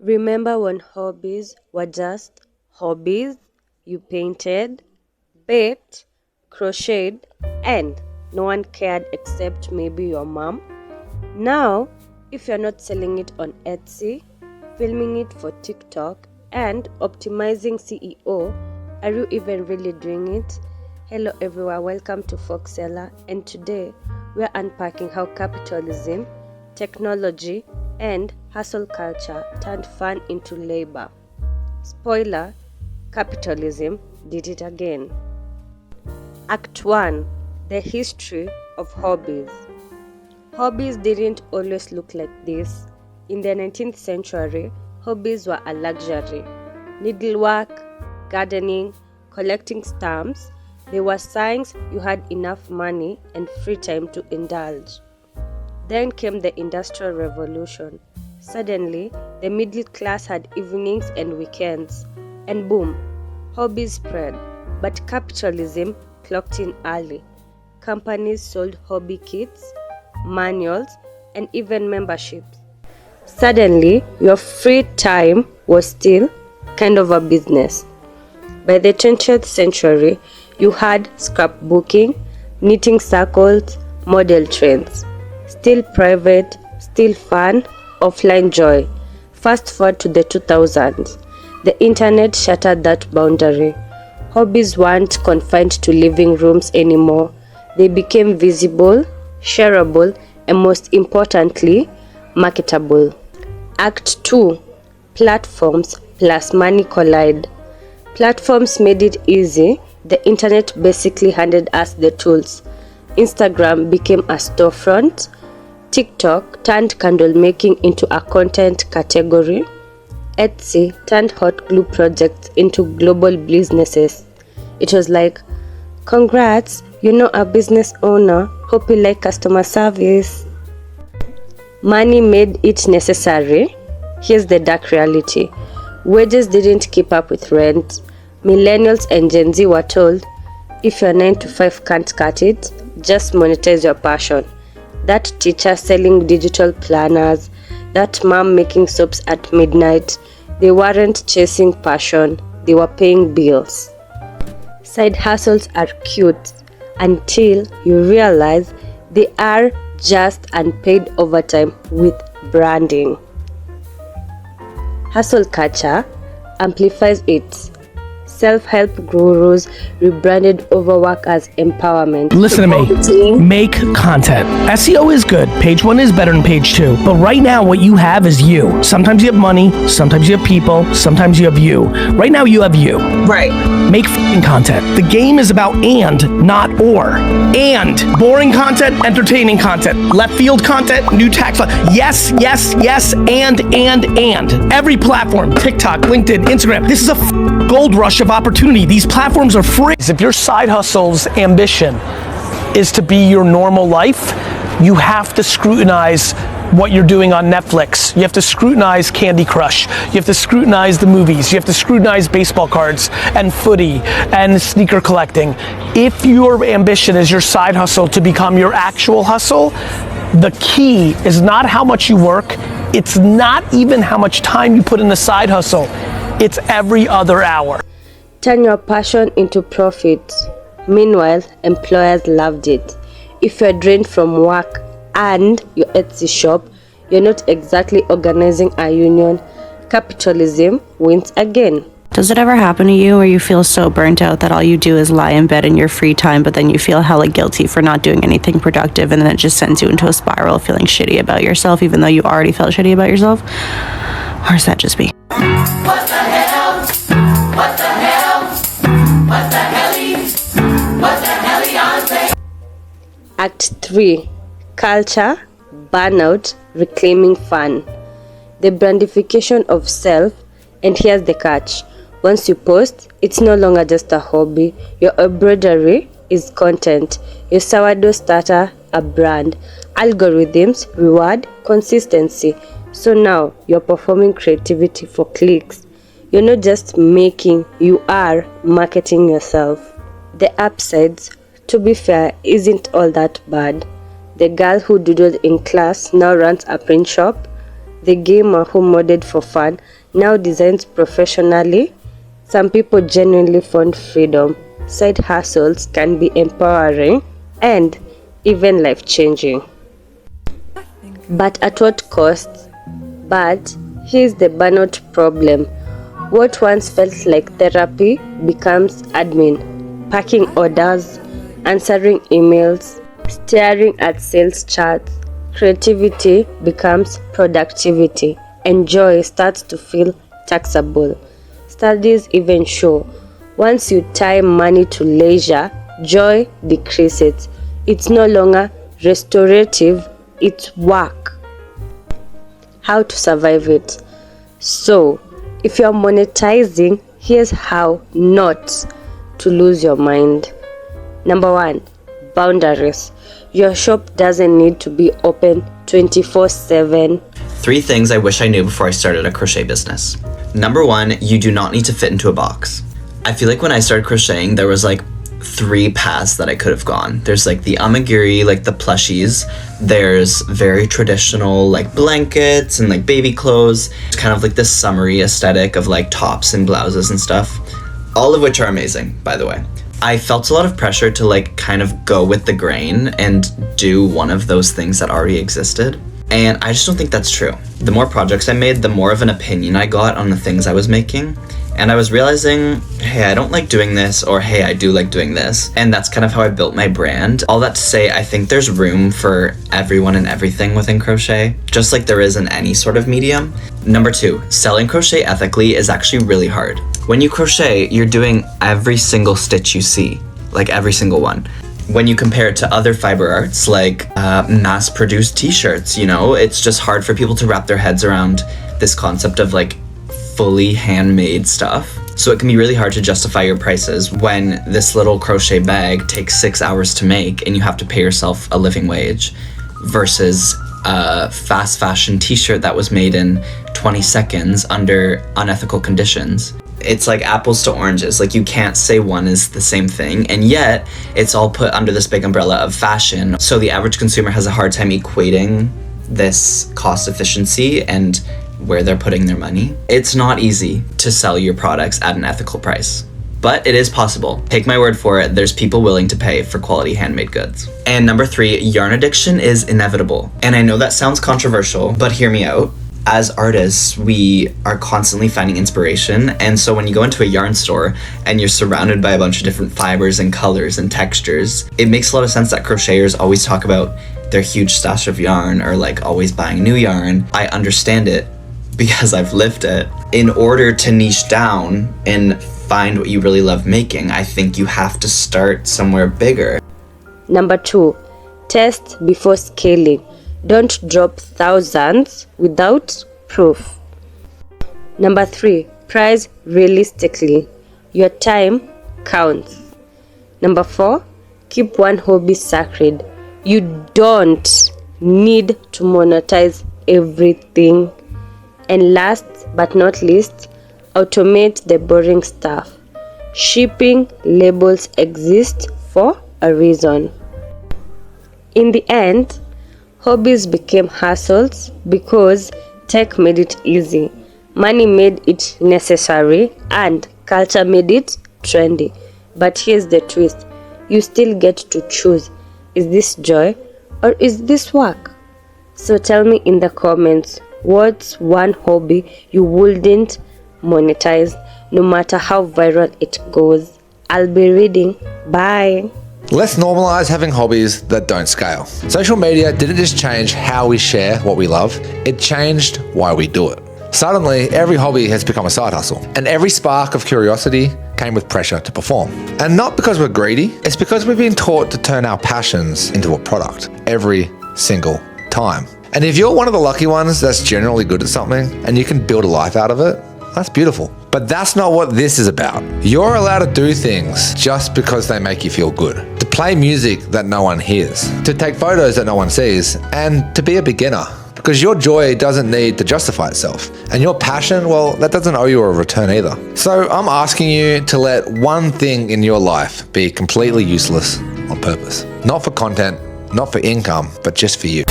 Remember when hobbies were just hobbies? You painted, baked, crocheted, and no one cared except maybe your mom. Now, if you're not selling it on Etsy, filming it for TikTok, and optimizing CEO, are you even really doing it? Hello everyone, welcome to Foxella, and today we're unpacking how capitalism, technology, and hustle culture turned fun into labor. Spoiler, capitalism did it again. Act 1. The history of hobbies. Hobbies didn't always look like this. In the 19th century, hobbies were a luxury. Needlework, gardening, collecting stamps, they were signs you had enough money and free time to indulge. Then came the Industrial Revolution. Suddenly, the middle class had evenings and weekends. And boom, hobbies spread. But capitalism clocked in early. Companies sold hobby kits, manuals, and even memberships. Suddenly, your free time was still kind of a business. By the 20th century, you had scrapbooking, knitting circles, model trains. Still private, still fun, offline joy. Fast forward to the 2000s. The internet shattered that boundary. Hobbies weren't confined to living rooms anymore. They became visible, shareable, and most importantly, marketable. Act 2. Platforms plus money collide. Platforms made it easy. The internet basically handed us the tools. Instagram became a storefront. TikTok turned candle making into a content category. Etsy turned hot glue projects into global businesses. It was like, congrats, you're a business owner. Hope you like customer service. Money made it necessary. Here's the dark reality. Wages didn't keep up with rent. Millennials and Gen Z were told, if your 9 to 5 can't cut it, just monetize your passion. That teacher selling digital planners, that mom making soaps at midnight, they weren't chasing passion, they were paying bills. Side hustles are cute until you realize they are just unpaid overtime with branding. Hustle culture amplifies it. Self-help gurus rebranded overwork as empowerment. Listen to me. Make content. SEO is good. Page 1 is better than page 2. But right now, what you have is you. Sometimes you have money. Sometimes you have people. Sometimes you have you. Right now, you have you. Right. Make f***ing content. The game is about and, not or. And. Boring content, entertaining content. Left field content, new tax law. Yes, yes, yes, and. Every platform, TikTok, LinkedIn, Instagram. This is a gold rush of opportunity. These platforms are free. If your side hustle's ambition is to be your normal life, you have to scrutinize what you're doing on Netflix. You have to scrutinize Candy Crush. You have to scrutinize the movies. You have to scrutinize baseball cards and footy and sneaker collecting. If your ambition is your side hustle to become your actual hustle, the key is not how much you work. It's not even how much time you put in the side hustle. It's every other hour. Turn your passion into profit. Meanwhile, employers loved it. If you're drained from work and your Etsy shop, you're not exactly organizing a union. Capitalism wins again. Does it ever happen to you where you feel so burnt out that all you do is lie in bed in your free time, but then you feel hella guilty for not doing anything productive, and then it just sends you into a spiral of feeling shitty about yourself, even though you already felt shitty about yourself? Or is that just me? What the hell? What the hell? What the hellies? What the hellions? Act 3. Culture, burnout, reclaiming fun. The brandification of self, and here's the catch. Once you post, it's no longer just a hobby. Your embroidery is content. Your sourdough starter, a brand. Algorithms reward consistency. So now you're performing creativity for clicks. You're not just making, you are marketing yourself. The upsides, to be fair, isn't all that bad. The girl who doodled in class now runs a print shop. the gamer who modded for fun now designs professionally. Some people genuinely found freedom. Side hustles can be empowering and even life-changing. But at what cost? But here's the burnout problem. What once felt like therapy becomes admin, packing orders, answering emails, staring at sales charts. Creativity becomes productivity, and joy starts to feel taxable. Studies even show once you tie money to leisure, joy decreases. It's no longer restorative, it's work. How to survive it? So, if you're monetizing, here's how not to lose your mind. Number 1, boundaries. Your shop doesn't need to be open 24/7. 3 things I wish I knew before I started a crochet business. Number 1, you do not need to fit into a box. I feel like when I started crocheting, there was like 3 paths that I could have gone. There's like the amiguri, like the plushies. There's very traditional like blankets and like baby clothes. It's kind of like this summery aesthetic of like tops and blouses and stuff. All of which are amazing, by the way. I felt a lot of pressure to like kind of go with the grain and do one of those things that already existed. And I just don't think that's true. The more projects I made, the more of an opinion I got on the things I was making. And I was realizing, hey, I don't like doing this, or hey, I do like doing this. And that's kind of how I built my brand. All that to say, I think there's room for everyone and everything within crochet, just like there is in any sort of medium. Number 2, selling crochet ethically is actually really hard. When you crochet, you're doing every single stitch you see, like every single one. When you compare it to other fiber arts, like mass-produced t-shirts, you know, it's just hard for people to wrap their heads around this concept of like fully handmade stuff. So it can be really hard to justify your prices when this little crochet bag takes 6 hours to make and you have to pay yourself a living wage versus a fast fashion t-shirt that was made in 20 seconds under unethical conditions. It's like apples to oranges. Like you can't say one is the same thing, and yet it's all put under this big umbrella of fashion. So the average consumer has a hard time equating this cost efficiency and where they're putting their money. It's not easy to sell your products at an ethical price, but it is possible. Take my word for it, there's people willing to pay for quality handmade goods. And number 3, yarn addiction is inevitable. And I know that sounds controversial, but hear me out. As artists, we are constantly finding inspiration, and so when you go into a yarn store and you're surrounded by a bunch of different fibers and colors and textures, it makes a lot of sense that crocheters always talk about their huge stash of yarn or like always buying new yarn. I understand it because I've lived it. In order to niche down and find what you really love making, I think you have to start somewhere bigger. Number 2, test before scaling. Don't drop thousands without proof. Number 3, price realistically. Your time counts. Number 4, keep one hobby sacred. You don't need to monetize everything. And last but not least, automate the boring stuff. Shipping labels exist for a reason. In the end, hobbies became hustles because tech made it easy, money made it necessary, and culture made it trendy. But here's the twist. You still get to choose. Is this joy or is this work? So tell me in the comments, what's one hobby you wouldn't monetize no matter how viral it goes? I'll be reading. Bye. Let's normalize having hobbies that don't scale. Social media didn't just change how we share what we love, it changed why we do it. Suddenly, every hobby has become a side hustle, and every spark of curiosity came with pressure to perform. And not because we're greedy, it's because we've been taught to turn our passions into a product every single time. And if you're one of the lucky ones that's generally good at something and you can build a life out of it, that's beautiful. But that's not what this is about. You're allowed to do things just because they make you feel good. To play music that no one hears. To take photos that no one sees. And to be a beginner. Because your joy doesn't need to justify itself. And your passion, well, that doesn't owe you a return either. So I'm asking you to let one thing in your life be completely useless on purpose. Not for content, not for income, but just for you.